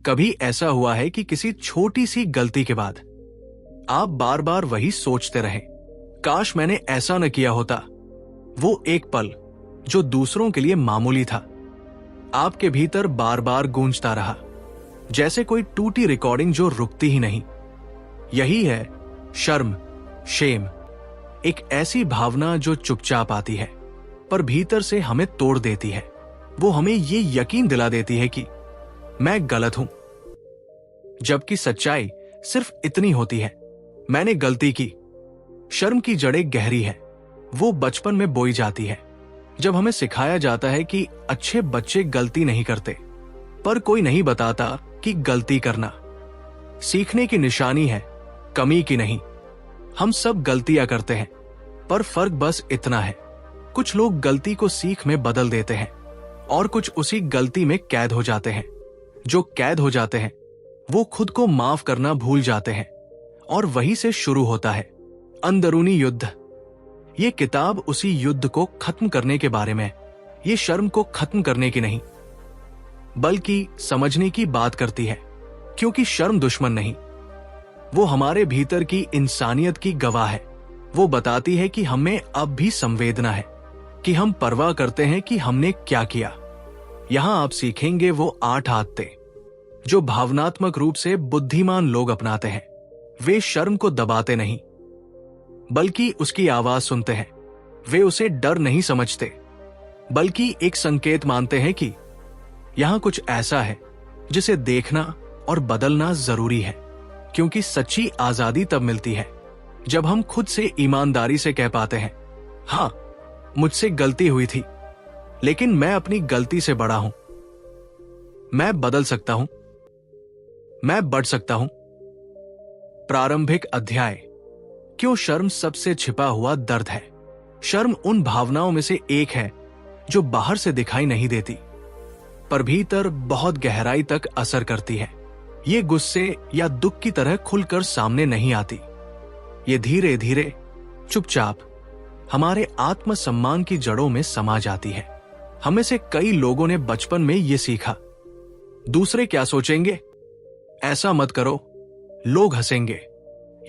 कभी ऐसा हुआ है कि किसी छोटी सी गलती के बाद आप बार बार वही सोचते रहे, काश मैंने ऐसा न किया होता। वो एक पल जो दूसरों के लिए मामूली था, आपके भीतर बार बार गूंजता रहा, जैसे कोई टूटी रिकॉर्डिंग जो रुकती ही नहीं। यही है शर्म, शेम, एक ऐसी भावना जो चुपचाप आती है पर भीतर से हमें तोड़ देती है। वो हमें ये यकीन दिला देती है कि मैं गलत हूं, जबकि सच्चाई सिर्फ इतनी होती है, मैंने गलती की। शर्म की जड़ें गहरी है, वो बचपन में बोई जाती है, जब हमें सिखाया जाता है कि अच्छे बच्चे गलती नहीं करते, पर कोई नहीं बताता कि गलती करना सीखने की निशानी है, कमी की नहीं। हम सब गलतियां करते हैं, पर फर्क बस इतना है, कुछ लोग गलती को सीख में बदल देते हैं और कुछ उसी गलती में कैद हो जाते हैं। जो कैद हो जाते हैं वो खुद को माफ करना भूल जाते हैं और वहीं से शुरू होता है अंदरूनी युद्ध। ये किताब उसी युद्ध को खत्म करने के बारे में, ये शर्म को खत्म करने की नहीं बल्कि समझने की बात करती है, क्योंकि शर्म दुश्मन नहीं, वो हमारे भीतर की इंसानियत की गवाह है। वो बताती है कि हमें अब भी संवेदना है, कि हम परवाह करते हैं कि हमने क्या किया। यहां आप सीखेंगे वो 8 आदतें जो भावनात्मक रूप से बुद्धिमान लोग अपनाते हैं। वे शर्म को दबाते नहीं बल्कि उसकी आवाज सुनते हैं। वे उसे डर नहीं समझते बल्कि एक संकेत मानते हैं कि यहां कुछ ऐसा है जिसे देखना और बदलना जरूरी है, क्योंकि सच्ची आजादी तब मिलती है जब हम खुद से ईमानदारी से कह पाते हैं, हां, मुझसे गलती हुई थी, लेकिन मैं अपनी गलती से बड़ा हूं, मैं बदल सकता हूं, मैं बढ़ सकता हूं। प्रारंभिक अध्याय, क्यों शर्म सबसे छिपा हुआ दर्द है। शर्म उन भावनाओं में से एक है जो बाहर से दिखाई नहीं देती पर भीतर बहुत गहराई तक असर करती है। ये गुस्से या दुख की तरह खुलकर सामने नहीं आती, ये धीरे धीरे चुपचाप हमारे आत्मसम्मान की जड़ों में समा जाती है। हमें से कई लोगों ने बचपन में ये सीखा, दूसरे क्या सोचेंगे, ऐसा मत करो, लोग हंसेंगे,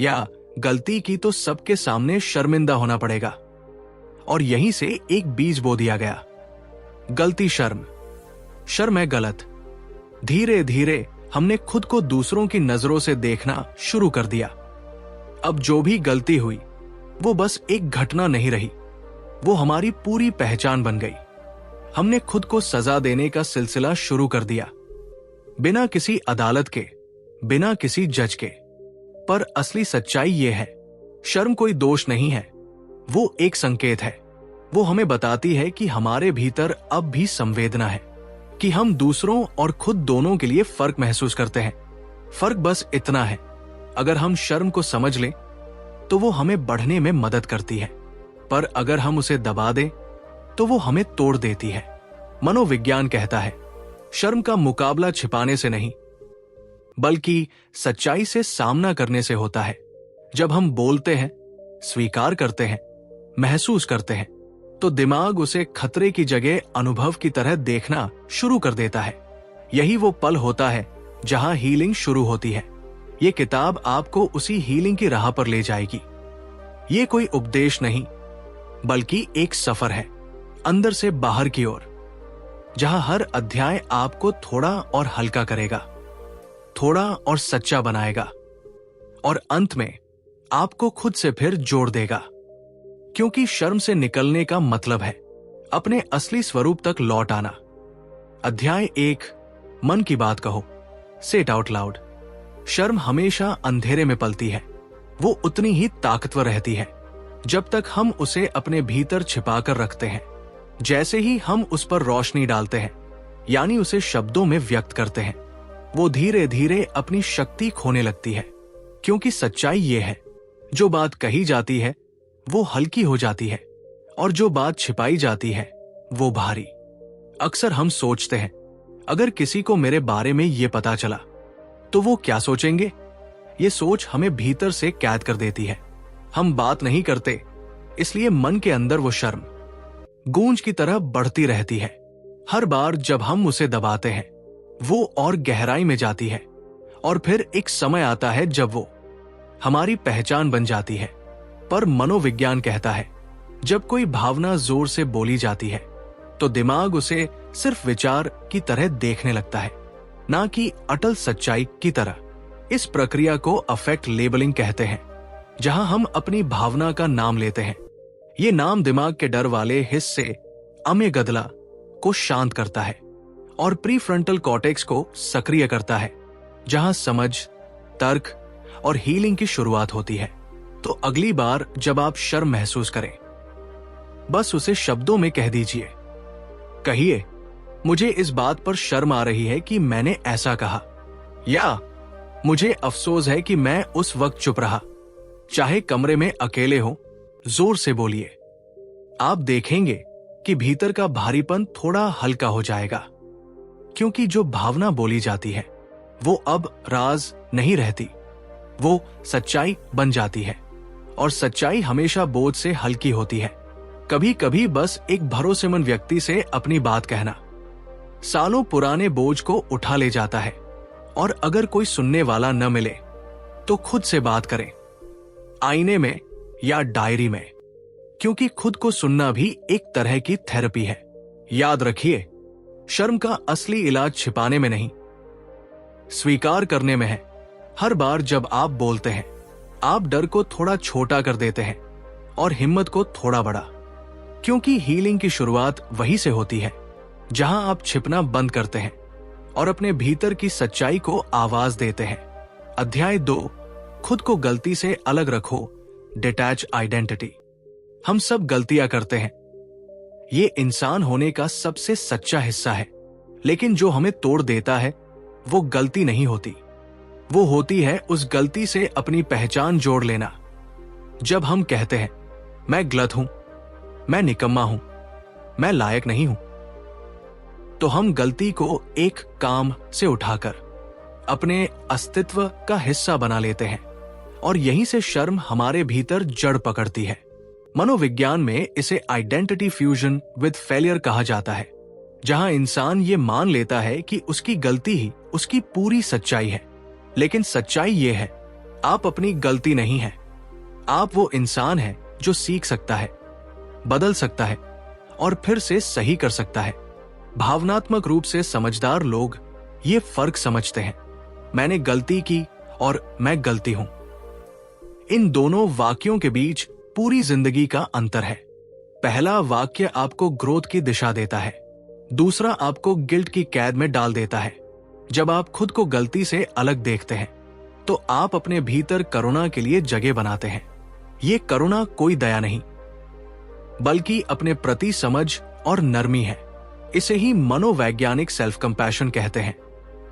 या गलती की तो सबके सामने शर्मिंदा होना पड़ेगा। और यहीं से एक बीज बो दिया गया, गलती शर्म, शर्म है गलत। धीरे धीरे हमने खुद को दूसरों की नजरों से देखना शुरू कर दिया। अब जो भी गलती हुई वो बस एक घटना नहीं रही, वो हमारी पूरी पहचान बन गई। हमने खुद को सजा देने का सिलसिला शुरू कर दिया, बिना किसी अदालत के, बिना किसी जज के। पर असली सच्चाई ये है, शर्म कोई दोष नहीं है, वो एक संकेत है। वो हमें बताती है कि हमारे भीतर अब भी संवेदना है, कि हम दूसरों और खुद दोनों के लिए फर्क महसूस करते हैं। फर्क बस इतना है, अगर हम शर्म को समझ लें तो वो हमें बढ़ने में मदद करती है, पर अगर हम उसे दबा दें तो वो हमें तोड़ देती है। मनोविज्ञान कहता है, शर्म का मुकाबला छिपाने से नहीं बल्कि सच्चाई से सामना करने से होता है। जब हम बोलते हैं, स्वीकार करते हैं, महसूस करते हैं, तो दिमाग उसे खतरे की जगह अनुभव की तरह देखना शुरू कर देता है। यही वो पल होता है जहां हीलिंग शुरू होती है। ये किताब आपको उसी हीलिंग की राह पर ले जाएगी। ये कोई उपदेश नहीं बल्कि एक सफर है, अंदर से बाहर की ओर, जहां हर अध्याय आपको थोड़ा और हल्का करेगा, थोड़ा और सच्चा बनाएगा, और अंत में आपको खुद से फिर जोड़ देगा। क्योंकि शर्म से निकलने का मतलब है अपने असली स्वरूप तक लौट आना। अध्याय 1, मन की बात कहो, से इट आउट लाउड। शर्म हमेशा अंधेरे में पलती है, वो उतनी ही ताकतवर रहती है जब तक हम उसे अपने भीतर छिपाकर रखते हैं। जैसे ही हम उस पर रोशनी डालते हैं, यानी उसे शब्दों में व्यक्त करते हैं, वो धीरे धीरे अपनी शक्ति खोने लगती है। क्योंकि सच्चाई ये है, जो बात कही जाती है वो हल्की हो जाती है, और जो बात छिपाई जाती है वो भारी। अक्सर हम सोचते हैं, अगर किसी को मेरे बारे में ये पता चला तो वो क्या सोचेंगे। ये सोच हमें भीतर से कैद कर देती है। हम बात नहीं करते, इसलिए मन के अंदर वो शर्म गूंज की तरह बढ़ती रहती है। हर बार जब हम उसे दबाते हैं, वो और गहराई में जाती है और फिर एक समय आता है जब वो हमारी पहचान बन जाती है। पर मनोविज्ञान कहता है, जब कोई भावना जोर से बोली जाती है तो दिमाग उसे सिर्फ विचार की तरह देखने लगता है, ना कि अटल सच्चाई की तरह। इस प्रक्रिया को अफेक्ट लेबलिंग कहते हैं, जहां हम अपनी भावना का नाम लेते हैं। ये नाम दिमाग के डर वाले हिस्से अमेगदला को शांत करता है और प्रीफ्रंटल कॉर्टेक्स को सक्रिय करता है, जहां समझ, तर्क और हीलिंग की शुरुआत होती है। तो अगली बार जब आप शर्म महसूस करें, बस उसे शब्दों में कह दीजिए। कहिए, मुझे इस बात पर शर्म आ रही है कि मैंने ऐसा कहा, या मुझे अफसोस है कि मैं उस वक्त चुप रहा। चाहे कमरे में अकेले हो, जोर से बोलिए। आप देखेंगे कि भीतर का भारीपन थोड़ा हल्का हो जाएगा, क्योंकि जो भावना बोली जाती है वो अब राज नहीं रहती, वो सच्चाई बन जाती है। और सच्चाई हमेशा बोझ से हल्की होती है। कभी कभी बस एक भरोसेमंद व्यक्ति से अपनी बात कहना सालों पुराने बोझ को उठा ले जाता है। और अगर कोई सुनने वाला न मिले तो खुद से बात करें, आईने में या डायरी में, क्योंकि खुद को सुनना भी एक तरह की थेरेपी है। याद रखिए, शर्म का असली इलाज छिपाने में नहीं, स्वीकार करने में है। हर बार जब आप बोलते हैं, आप डर को थोड़ा छोटा कर देते हैं और हिम्मत को थोड़ा बड़ा, क्योंकि हीलिंग की शुरुआत वहीं से होती है जहां आप छिपना बंद करते हैं और अपने भीतर की सच्चाई को आवाज देते हैं। अध्याय 2, खुद को गलती से अलग रखो, डिटैच आइडेंटिटी। हम सब गलतियां करते हैं, ये इंसान होने का सबसे सच्चा हिस्सा है। लेकिन जो हमें तोड़ देता है वो गलती नहीं होती, वो होती है उस गलती से अपनी पहचान जोड़ लेना। जब हम कहते हैं, मैं गलत हूं, मैं निकम्मा हूं, मैं लायक नहीं हूं, तो हम गलती को एक काम से उठाकर अपने अस्तित्व का हिस्सा बना लेते हैं और यहीं से शर्म हमारे भीतर जड़ पकड़ती है। मनोविज्ञान में इसे आइडेंटिटी फ्यूजन विद फेलियर कहा जाता है, जहां इंसान ये मान लेता है कि उसकी गलती ही उसकी पूरी सच्चाई है। लेकिन सच्चाई ये है, आप अपनी गलती नहीं है। आप वो इंसान है जो सीख सकता है, बदल सकता है और फिर से सही कर सकता है। भावनात्मक रूप से समझदार लोग ये फर्क समझते हैं, मैंने गलती की और मैं गलती हूं। इन दोनों वाक्यों के बीच पूरी जिंदगी का अंतर है। पहला वाक्य आपको ग्रोथ की दिशा देता है, दूसरा आपको गिल्ट की कैद में डाल देता है। जब आप खुद को गलती से अलग देखते हैं तो आप अपने भीतर करुणा के लिए जगह बनाते हैं। ये करुणा कोई दया नहीं, बल्कि अपने प्रति समझ और नरमी है। इसे ही मनोवैज्ञानिक सेल्फ कंपैशन कहते हैं,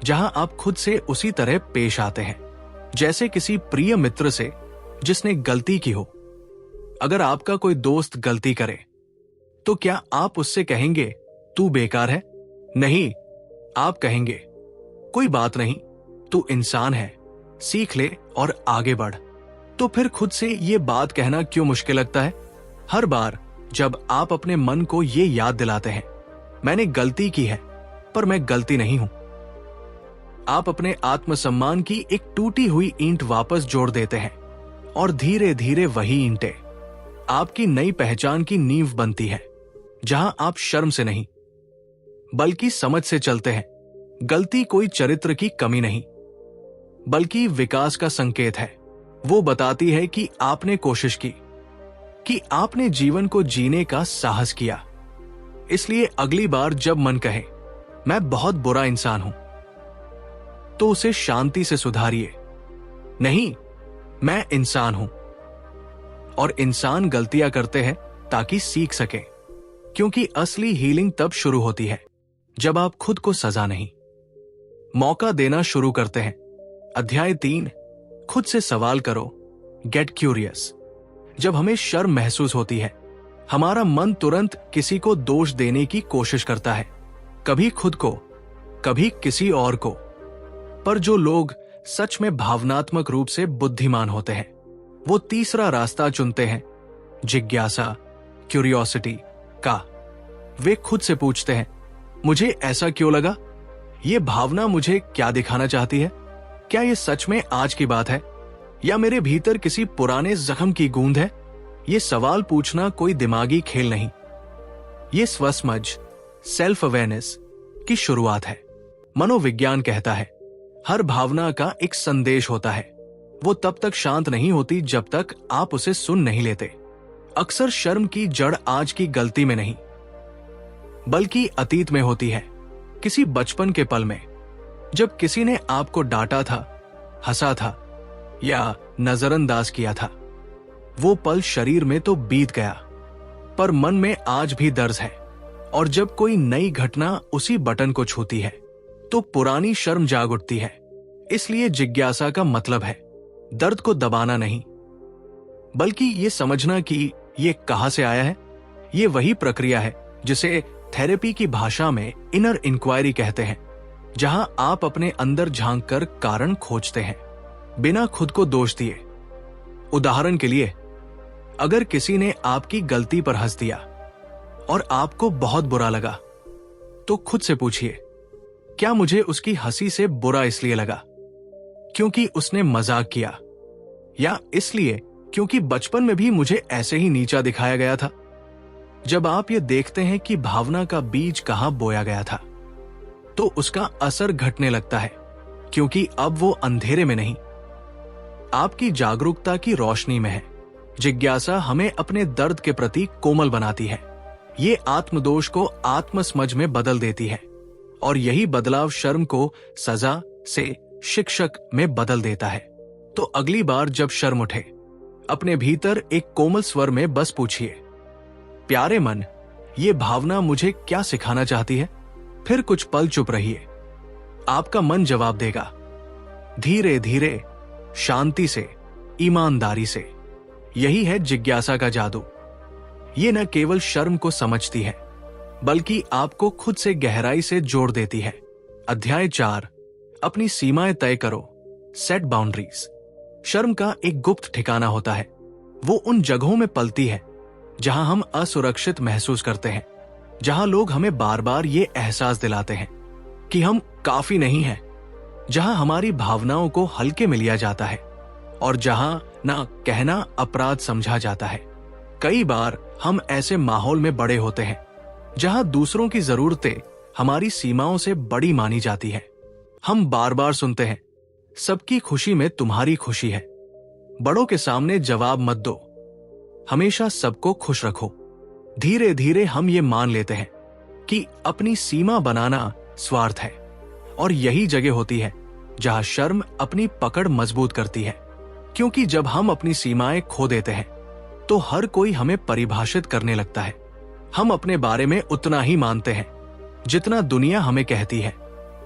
जहां आप खुद से उसी तरह पेश आते हैं जैसे किसी प्रिय मित्र से जिसने गलती की हो। अगर आपका कोई दोस्त गलती करे तो क्या आप उससे कहेंगे तू बेकार है? नहीं, आप कहेंगे कोई बात नहीं, तू इंसान है, सीख ले और आगे बढ़। तो फिर खुद से ये बात कहना क्यों मुश्किल लगता है? हर बार जब आप अपने मन को ये याद दिलाते हैं, मैंने गलती की है पर मैं गलती नहीं हूं, आप अपने आत्मसम्मान की एक टूटी हुई ईंट वापस जोड़ देते हैं और धीरे धीरे वही ईंटें आपकी नई पहचान की नींव बनती है, जहां आप शर्म से नहीं बल्कि समझ से चलते हैं। गलती कोई चरित्र की कमी नहीं, बल्कि विकास का संकेत है। वो बताती है कि आपने कोशिश की, कि आपने जीवन को जीने का साहस किया। इसलिए अगली बार जब मन कहे मैं बहुत बुरा इंसान हूं, तो उसे शांति से सुधारिए, नहीं, मैं इंसान हूं। और इंसान गलतियां करते हैं ताकि सीख सके, क्योंकि असली हीलिंग तब शुरू होती है जब आप खुद को सजा नहीं, मौका देना शुरू करते हैं। अध्याय 3, खुद से सवाल करो, गेट क्यूरियस। जब हमें शर्म महसूस होती है, हमारा मन तुरंत किसी को दोष देने की कोशिश करता है, कभी खुद को, कभी किसी और को। पर जो लोग सच में भावनात्मक रूप से बुद्धिमान होते हैं, वो तीसरा रास्ता चुनते हैं, जिज्ञासा, क्यूरियोसिटी का। वे खुद से पूछते हैं, मुझे ऐसा क्यों लगा? ये भावना मुझे क्या दिखाना चाहती है? क्या ये सच में आज की बात है या मेरे भीतर किसी पुराने जख्म की गूंद है? ये सवाल पूछना कोई दिमागी खेल नहीं, ये स्वसमझ, सेल्फ अवेयरनेस की शुरुआत है। मनोविज्ञान कहता है हर भावना का एक संदेश होता है। वो तब तक शांत नहीं होती जब तक आप उसे सुन नहीं लेते। अक्सर शर्म की जड़ आज की गलती में नहीं बल्कि अतीत में होती है। किसी बचपन के पल में जब किसी ने आपको डांटा था, हंसा था या नजरअंदाज किया था। वो पल शरीर में तो बीत गया पर मन में आज भी दर्द है। और जब कोई नई घटना उसी बटन को छूती है तो पुरानी शर्म जाग उठती है। इसलिए जिज्ञासा का मतलब है दर्द को दबाना नहीं बल्कि ये समझना कि ये कहां से आया है। ये वही प्रक्रिया है जिसे थेरेपी की भाषा में इनर इंक्वायरी कहते हैं, जहां आप अपने अंदर झांक कर कारण खोजते हैं बिना खुद को दोष दिए। उदाहरण के लिए, अगर किसी ने आपकी गलती पर हंस दिया और आपको बहुत बुरा लगा तो खुद से पूछिए, क्या मुझे उसकी हंसी से बुरा इसलिए लगा क्योंकि उसने मजाक किया या इसलिए क्योंकि बचपन में भी मुझे ऐसे ही नीचा दिखाया गया था? जब आप ये देखते हैं कि भावना का बीज कहां बोया गया था तो उसका असर घटने लगता है, क्योंकि अब वो अंधेरे में नहीं, आपकी जागरूकता की रोशनी में है। जिज्ञासा हमें अपने दर्द के प्रति कोमल बनाती है। ये आत्मदोष को आत्मसमझ में बदल देती है और यही बदलाव शर्म को सजा से शिक्षक में बदल देता है। तो अगली बार जब शर्म उठे, अपने भीतर एक कोमल स्वर में बस पूछिए, प्यारे मन, ये भावना मुझे क्या सिखाना चाहती है? फिर कुछ पल चुप रहिए। आपका मन जवाब देगा, धीरे धीरे, शांति से, ईमानदारी से। यही है जिज्ञासा का जादू। ये न केवल शर्म को समझती है बल्कि आपको खुद से गहराई से जोड़ देती है। अध्याय 4, अपनी सीमाएं तय करो, सेट बाउंड्रीज। शर्म का एक गुप्त ठिकाना होता है। वो उन जगहों में पलती है जहां हम असुरक्षित महसूस करते हैं, जहां लोग हमें बार बार ये एहसास दिलाते हैं कि हम काफी नहीं हैं, जहां हमारी भावनाओं को हल्के में लिया जाता है और जहां ना कहना अपराध समझा जाता है। कई बार हम ऐसे माहौल में बड़े होते हैं जहां दूसरों की जरूरतें हमारी सीमाओं से बड़ी मानी जाती है। हम बार बार सुनते हैं, सबकी खुशी में तुम्हारी खुशी है, बड़ों के सामने जवाब मत दो, हमेशा सबको खुश रखो। धीरे धीरे हम ये मान लेते हैं कि अपनी सीमा बनाना स्वार्थ है और यही जगह होती है जहां शर्म अपनी पकड़ मजबूत करती है। क्योंकि जब हम अपनी सीमाएं खो देते हैं तो हर कोई हमें परिभाषित करने लगता है। हम अपने बारे में उतना ही मानते हैं जितना दुनिया हमें कहती है,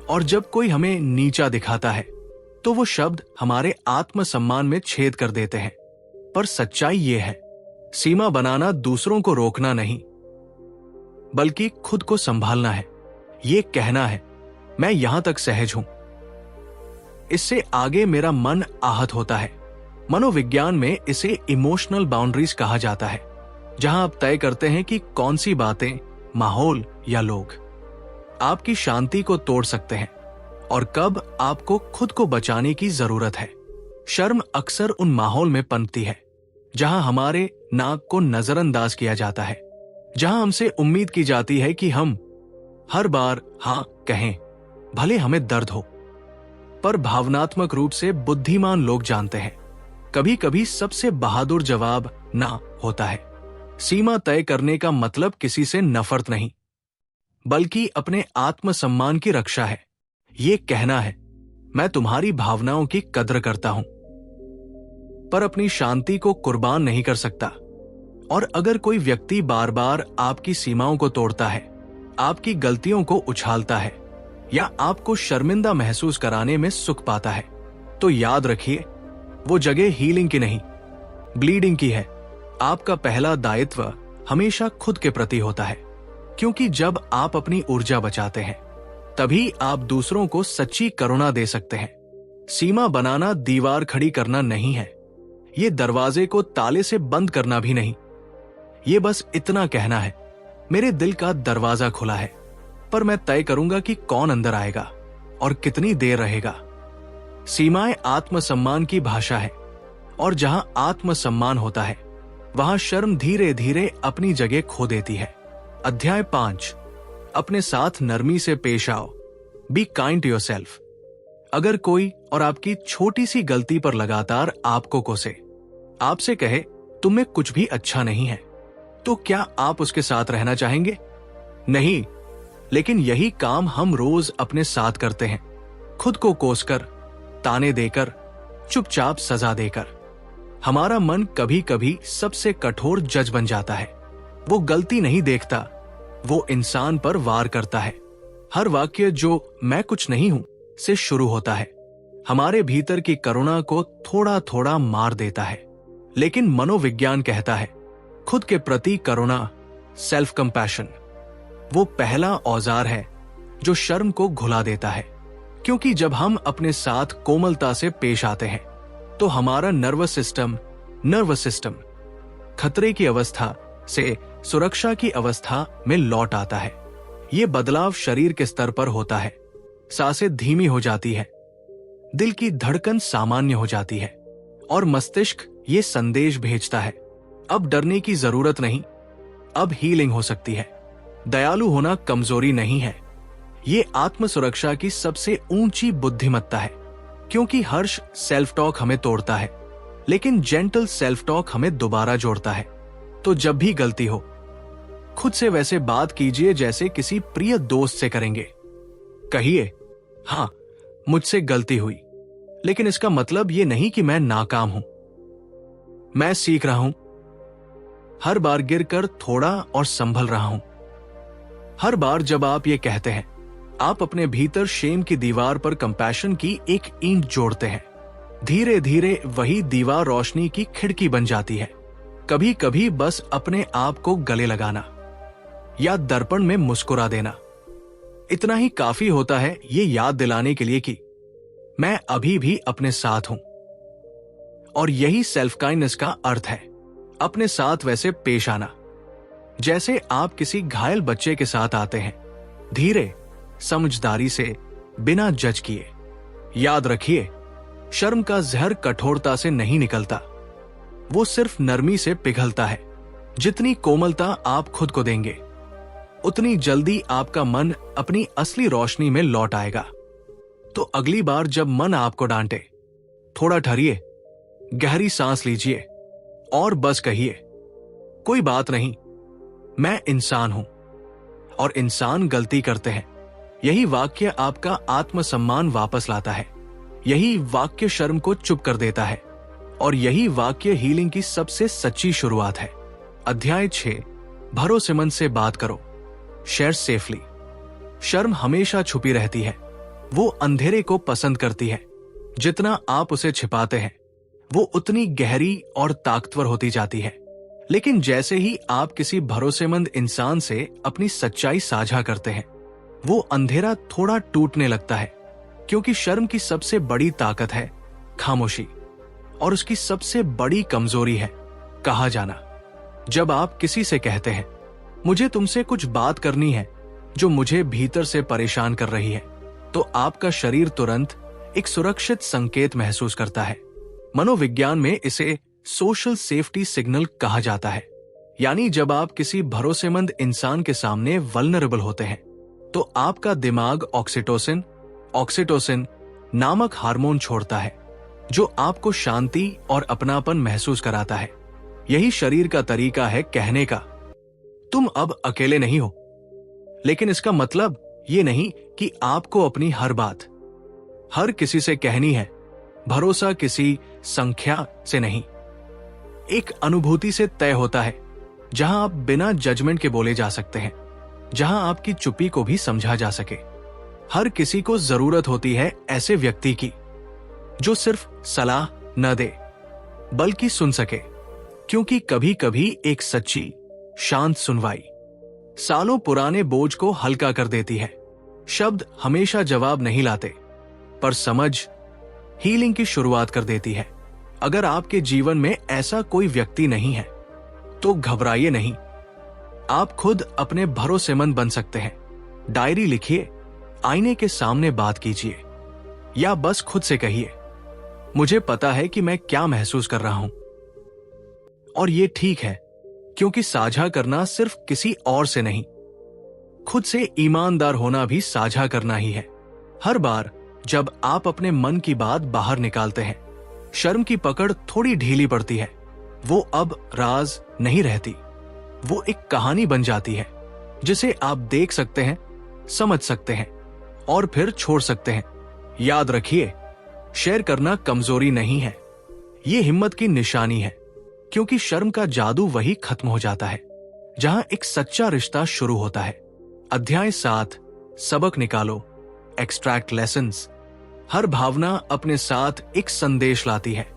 और जब कोई हमें नीचा दिखाता है तो वो शब्द हमारे आत्मसम्मान में छेद कर देते हैं। पर सच्चाई ये है, सीमा बनाना दूसरों को रोकना नहीं बल्कि खुद को संभालना है। ये कहना है, मैं यहां तक सहज हूं, इससे आगे मेरा मन आहत होता है। मनोविज्ञान में इसे इमोशनल बाउंड्रीज कहा जाता है, जहां आप तय करते हैं कि कौन सी बातें, माहौल या लोग आपकी शांति को तोड़ सकते हैं और कब आपको खुद को बचाने की जरूरत है। शर्म अक्सर उन माहौल में पनपती है जहां हमारे नाक को नजरअंदाज किया जाता है, जहां हमसे उम्मीद की जाती है कि हम हर बार हां कहें, भले हमें दर्द हो। पर भावनात्मक रूप से बुद्धिमान लोग जानते हैं, कभी कभी सबसे बहादुर जवाब ना होता है। सीमा तय करने का मतलब किसी से नफरत नहीं बल्कि अपने आत्मसम्मान की रक्षा है। ये कहना है, मैं तुम्हारी भावनाओं की कद्र करता हूं पर अपनी शांति को कुर्बान नहीं कर सकता। और अगर कोई व्यक्ति बार बार आपकी सीमाओं को तोड़ता है, आपकी गलतियों को उछालता है या आपको शर्मिंदा महसूस कराने में सुख पाता है, तो याद रखिए, वो जगह हीलिंग की नहीं, ब्लीडिंग की है। आपका पहला दायित्व हमेशा खुद के प्रति होता है, क्योंकि जब आप अपनी ऊर्जा बचाते हैं तभी आप दूसरों को सच्ची करुणा दे सकते हैं। सीमा बनाना दीवार खड़ी करना नहीं है, ये दरवाजे को ताले से बंद करना भी नहीं। ये बस इतना कहना है, मेरे दिल का दरवाजा खुला है, पर मैं तय करूंगा कि कौन अंदर आएगा। और कितनी देर रहेगा। सीमाएं आत्मसम्मान की भाषा है, और जहां आत्मसम्मान होता है वहां शर्म धीरे धीरे अपनी जगह खो देती है। अध्याय 5, अपने साथ नरमी से पेश आओ। Be kind to yourself. अगर कोई और आपकी छोटी सी गलती पर लगातार आपको कोसे, आपसे कहे तुम में कुछ भी अच्छा नहीं है, तो क्या आप उसके साथ रहना चाहेंगे? नहीं। लेकिन यही काम हम रोज अपने साथ करते हैं, खुद को कोसकर, ताने देकर, चुपचाप सजा देकर। हमारा मन कभी कभी सबसे कठोर जज बन जाता है। वो गलती नहीं देखता, वो इंसान पर वार करता है। हर वाक्य जो मैं कुछ नहीं हूं से शुरू होता है हमारे भीतर की करुणा को थोड़ा थोड़ा मार देता है। लेकिन मनोविज्ञान कहता है खुद के प्रति करुणा, सेल्फ कंपैशन, वो पहला औजार है जो शर्म को घुला देता है। क्योंकि जब हम अपने साथ कोमलता से पेश आते हैं तो हमारा नर्वस सिस्टम खतरे की अवस्था से सुरक्षा की अवस्था में लौट आता है। ये बदलाव शरीर के स्तर पर होता है। सांसें धीमी हो जाती है, दिल की धड़कन सामान्य हो जाती है, और मस्तिष्क ये संदेश भेजता है अब डरने की जरूरत नहीं, अब हीलिंग हो सकती है। दयालु होना कमजोरी नहीं है, ये आत्म सुरक्षा की सबसे ऊंची बुद्धिमत्ता है। क्योंकि हर्ष सेल्फ टॉक हमें तोड़ता है, लेकिन जेंटल सेल्फ टॉक हमें दोबारा जोड़ता है। तो जब भी गलती हो, खुद से वैसे बात कीजिए जैसे किसी प्रिय दोस्त से करेंगे। कहिए, हाँ मुझसे गलती हुई, लेकिन इसका मतलब ये नहीं कि मैं नाकाम हूं। मैं सीख रहा हूं, हर बार गिरकर थोड़ा और संभल रहा हूं। हर बार जब आप ये कहते हैं, आप अपने भीतर शेम की दीवार पर कंपैशन की एक ईंट जोड़ते हैं। धीरे धीरे वही दीवार रोशनी की खिड़की बन जाती है। कभी कभी बस अपने आप को गले लगाना या दर्पण में मुस्कुरा देना, इतना ही काफी होता है ये याद दिलाने के लिए कि मैं अभी भी अपने साथ हूं। और यही सेल्फ काइंडनेस का अर्थ है, अपने साथ वैसे पेश आना जैसे आप किसी घायल बच्चे के साथ आते हैं, धीरे, समझदारी से, बिना जज किए। याद रखिए, शर्म का जहर कठोरता से नहीं निकलता, वो सिर्फ नरमी से पिघलता है। जितनी कोमलता आप खुद को देंगे, उतनी जल्दी आपका मन अपनी असली रोशनी में लौट आएगा। तो अगली बार जब मन आपको डांटे, थोड़ा ठहरिए, गहरी सांस लीजिए और बस कहिए, कोई बात नहीं, मैं इंसान हूं और इंसान गलती करते हैं। यही वाक्य आपका आत्मसम्मान वापस लाता है। यही वाक्य शर्म को चुप कर देता है, और यही वाक्य हीलिंग की सबसे सच्ची शुरुआत है। अध्याय 6, भरोसेमंद से बात करो। Share safely. शर्म हमेशा छुपी रहती है, वो अंधेरे को पसंद करती है। जितना आप उसे छिपाते हैं, वो उतनी गहरी और ताकतवर होती जाती है। लेकिन जैसे ही आप किसी भरोसेमंद इंसान से अपनी सच्चाई साझा करते हैं, वो अंधेरा थोड़ा टूटने लगता है। क्योंकि शर्म की सबसे बड़ी ताकत है खामोशी, और उसकी सबसे बड़ी कमजोरी है कहा जाना। जब आप किसी से कहते हैं, मुझे तुमसे कुछ बात करनी है जो मुझे भीतर से परेशान कर रही है, तो आपका शरीर तुरंत एक सुरक्षित संकेत महसूस करता है। मनोविज्ञान में इसे सोशल सेफ्टी सिग्नल कहा जाता है। यानी जब आप किसी भरोसेमंद इंसान के सामने वल्नरेबल होते हैं, तो आपका दिमाग ऑक्सीटोसिन नामक हार्मोन छोड़ता है, जो आपको शांति और अपनापन महसूस कराता है। यही शरीर का तरीका है कहने का, तुम अब अकेले नहीं हो। लेकिन इसका मतलब ये नहीं कि आपको अपनी हर बात हर किसी से कहनी है। भरोसा किसी संख्या से नहीं, एक अनुभूति से तय होता है, जहां आप बिना जजमेंट के बोले जा सकते हैं, जहां आपकी चुप्पी को भी समझा जा सके। हर किसी को जरूरत होती है ऐसे व्यक्ति की जो सिर्फ सलाह न दे, बल्कि सुन सके। क्योंकि कभी कभी एक सच्ची, शांत सुनवाई सालों पुराने बोझ को हल्का कर देती है। शब्द हमेशा जवाब नहीं लाते, पर समझ हीलिंग की शुरुआत कर देती है। अगर आपके जीवन में ऐसा कोई व्यक्ति नहीं है, तो घबराइए नहीं। आप खुद अपने भरोसेमंद बन सकते हैं। डायरी लिखिए, आईने के सामने बात कीजिए या बस खुद से कहिए, मुझे पता है कि मैं क्या महसूस कर रहा हूं। और ये ठीक है, क्योंकि साझा करना सिर्फ किसी और से नहीं, खुद से ईमानदार होना भी साझा करना ही है। हर बार जब आप अपने मन की बात बाहर निकालते हैं, शर्म की पकड़ थोड़ी ढीली पड़ती है। वो अब राज नहीं रहती, वो एक कहानी बन जाती है जिसे आप देख सकते हैं, समझ सकते हैं और फिर छोड़ सकते हैं। याद रखिए, शेयर करना कमजोरी नहीं है, ये हिम्मत की निशानी है, क्योंकि शर्म का जादू वही खत्म हो जाता है जहां एक सच्चा रिश्ता शुरू होता है। अध्याय 7, सबक निकालो, एक्सट्रैक्ट लेसन्स। हर भावना अपने साथ एक संदेश लाती है।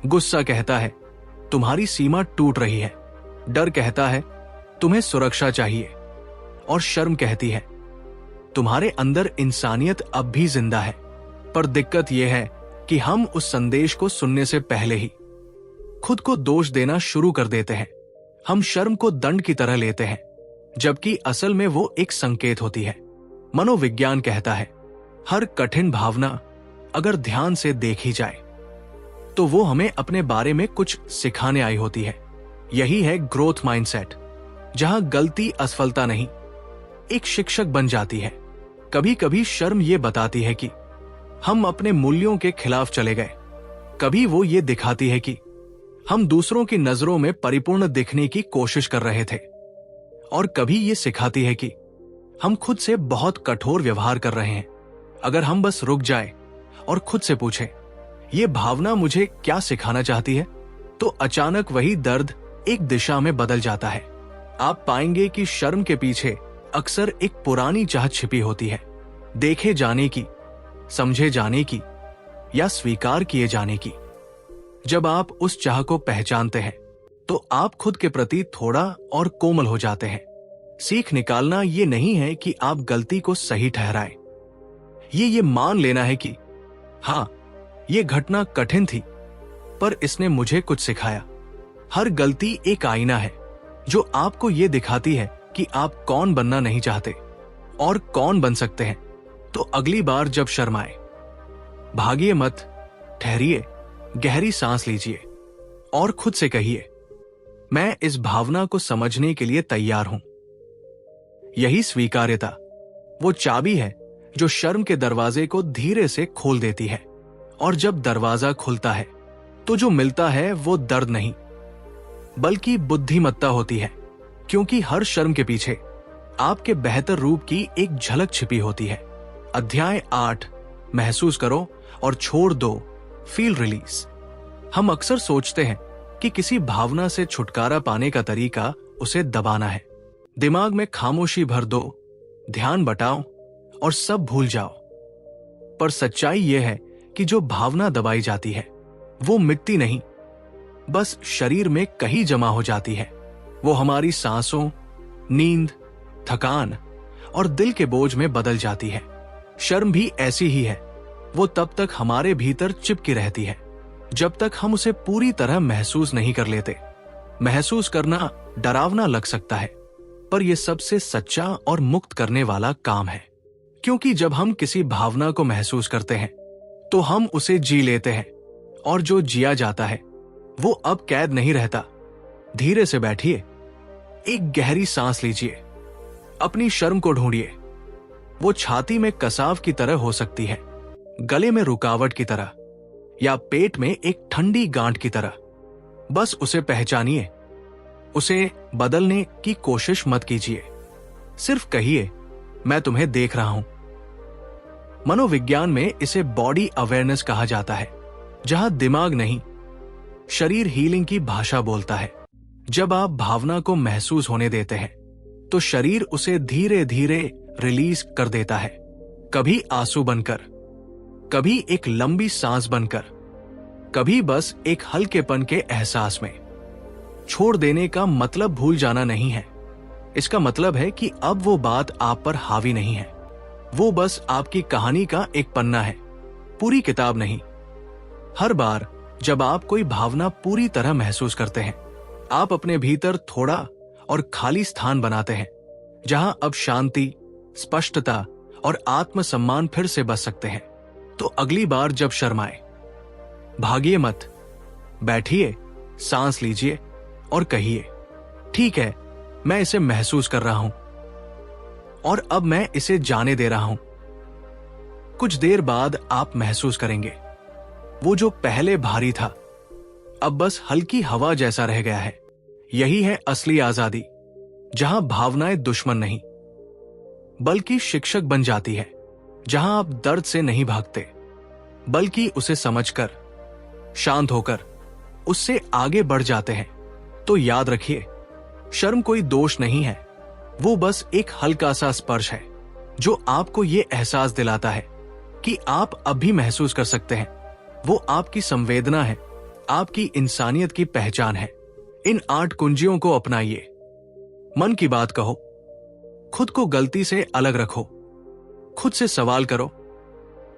गुस्सा कहता है तुम्हारी सीमा टूट रही है, डर कहता है तुम्हें सुरक्षा चाहिए, और शर्म कहती है तुम्हारे अंदर इंसानियत अब भी जिंदा है। पर दिक्कत यह है कि हम उस संदेश को सुनने से पहले ही खुद को दोष देना शुरू कर देते हैं। हम शर्म को दंड की तरह लेते हैं, जबकि असल में वो एक संकेत होती है। मनोविज्ञान कहता है हर कठिन भावना अगर ध्यान से देखी जाए तो वो हमें अपने बारे में कुछ सिखाने आई होती है। यही है ग्रोथ माइंडसेट, जहां गलती असफलता नहीं, एक शिक्षक बन जाती है। कभी कभी शर्म ये बताती है कि हम अपने मूल्यों के खिलाफ चले गए, कभी वो ये दिखाती है कि हम दूसरों की नजरों में परिपूर्ण दिखने की कोशिश कर रहे थे, और कभी ये सिखाती है कि हम खुद से बहुत कठोर व्यवहार कर रहे हैं। अगर हम बस रुक जाए और खुद से पूछें ये भावना मुझे क्या सिखाना चाहती है, तो अचानक वही दर्द एक दिशा में बदल जाता है। आप पाएंगे कि शर्म के पीछे अक्सर एक पुरानी चाह छिपी होती है, देखे जाने की, समझे जाने की या स्वीकार किए जाने की। जब आप उस चाह को पहचानते हैं तो आप खुद के प्रति थोड़ा और कोमल हो जाते हैं। सीख निकालना ये नहीं है कि आप गलती को सही ठहराएं, ये मान लेना है कि हाँ, ये घटना कठिन थी, पर इसने मुझे कुछ सिखाया। हर गलती एक आईना है जो आपको ये दिखाती है कि आप कौन बनना नहीं चाहते और कौन बन सकते हैं। तो अगली बार जब शर्म आए, भागिए मत, ठहरिए, गहरी सांस लीजिए और खुद से कहिए मैं इस भावना को समझने के लिए तैयार हूं। यही स्वीकार्यता वो चाबी है जो शर्म के दरवाजे को धीरे से खोल देती है। और जब दरवाजा खुलता है तो जो मिलता है वो दर्द नहीं, बल्कि बुद्धिमत्ता होती है, क्योंकि हर शर्म के पीछे आपके बेहतर रूप की एक झलक छिपी होती है। अध्याय 8, महसूस करो और छोड़ दो, फील रिलीज। हम अक्सर सोचते हैं कि किसी भावना से छुटकारा पाने का तरीका उसे दबाना है। दिमाग में खामोशी भर दो, ध्यान बटाओ और सब भूल जाओ। पर सच्चाई यह है कि जो भावना दबाई जाती है वो मिटती नहीं, बस शरीर में कहीं जमा हो जाती है। वो हमारी सांसों, नींद, थकान और दिल के बोझ में बदल जाती है। शर्म भी ऐसी ही है, वो तब तक हमारे भीतर चिपकी रहती है जब तक हम उसे पूरी तरह महसूस नहीं कर लेते। महसूस करना डरावना लग सकता है, पर यह सबसे सच्चा और मुक्त करने वाला काम है, क्योंकि जब हम किसी भावना को महसूस करते हैं तो हम उसे जी लेते हैं, और जो जिया जाता है वो अब कैद नहीं रहता। धीरे से बैठिए, एक गहरी सांस लीजिए, अपनी शर्म को ढूंढिए। वो छाती में कसाव की तरह हो सकती है, गले में रुकावट की तरह, या पेट में एक ठंडी गांठ की तरह। बस उसे पहचानिए, उसे बदलने की कोशिश मत कीजिए। सिर्फ कहिए मैं तुम्हें देख रहा हूं। मनोविज्ञान में इसे बॉडी अवेयरनेस कहा जाता है, जहां दिमाग नहीं, शरीर हीलिंग की भाषा बोलता है। जब आप भावना को महसूस होने देते हैं तो शरीर उसे धीरे धीरे रिलीज कर देता है, कभी आंसू बनकर, कभी एक लंबी सांस बनकर, कभी बस एक हल्केपन के एहसास में। छोड़ देने का मतलब भूल जाना नहीं है, इसका मतलब है कि अब वो बात आप पर हावी नहीं है। वो बस आपकी कहानी का एक पन्ना है, पूरी किताब नहीं। हर बार जब आप कोई भावना पूरी तरह महसूस करते हैं, आप अपने भीतर थोड़ा और खाली स्थान बनाते हैं, जहां अब शांति, स्पष्टता और आत्मसम्मान फिर से बच सकते हैं। तो अगली बार जब शर्माए, भागिए मत, बैठिए, सांस लीजिए और कहिए, ठीक है, मैं इसे महसूस कर रहा हूं और अब मैं इसे जाने दे रहा हूं। कुछ देर बाद आप महसूस करेंगे वो जो पहले भारी था अब बस हल्की हवा जैसा रह गया है। यही है असली आजादी, जहां भावनाएं दुश्मन नहीं बल्कि शिक्षक बन जाती है, जहां आप दर्द से नहीं भागते बल्कि उसे समझकर, शांत होकर उससे आगे बढ़ जाते हैं। तो याद रखिए, शर्म कोई दोष नहीं है, वो बस एक हल्का सा स्पर्श है जो आपको ये एहसास दिलाता है कि आप अब भी महसूस कर सकते हैं। वो आपकी संवेदना है, आपकी इंसानियत की पहचान है। इन 8 कुंजियों को अपनाइए। मन की बात कहो, खुद को गलती से अलग रखो, खुद से सवाल करो,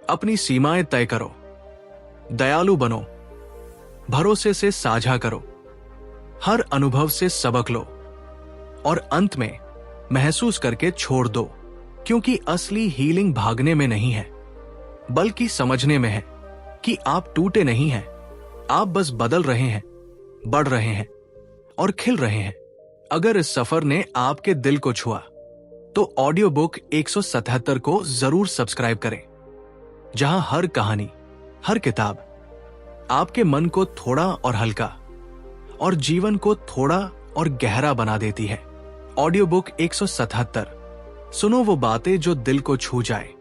अपनी सीमाएं तय करो, दयालु बनो, भरोसे से साझा करो, हर अनुभव से सबक लो और अंत में महसूस करके छोड़ दो, क्योंकि असली हीलिंग भागने में नहीं है बल्कि समझने में है कि आप टूटे नहीं हैं, आप बस बदल रहे हैं, बढ़ रहे हैं और खिल रहे हैं। अगर इस सफर ने आपके दिल को छुआ तो ऑडियो बुक 177 को जरूर सब्सक्राइब करें, जहां हर कहानी, हर किताब आपके मन को थोड़ा और हल्का और जीवन को थोड़ा और गहरा बना देती है। ऑडियो बुक 177, सुनो वो बातें जो दिल को छू जाए।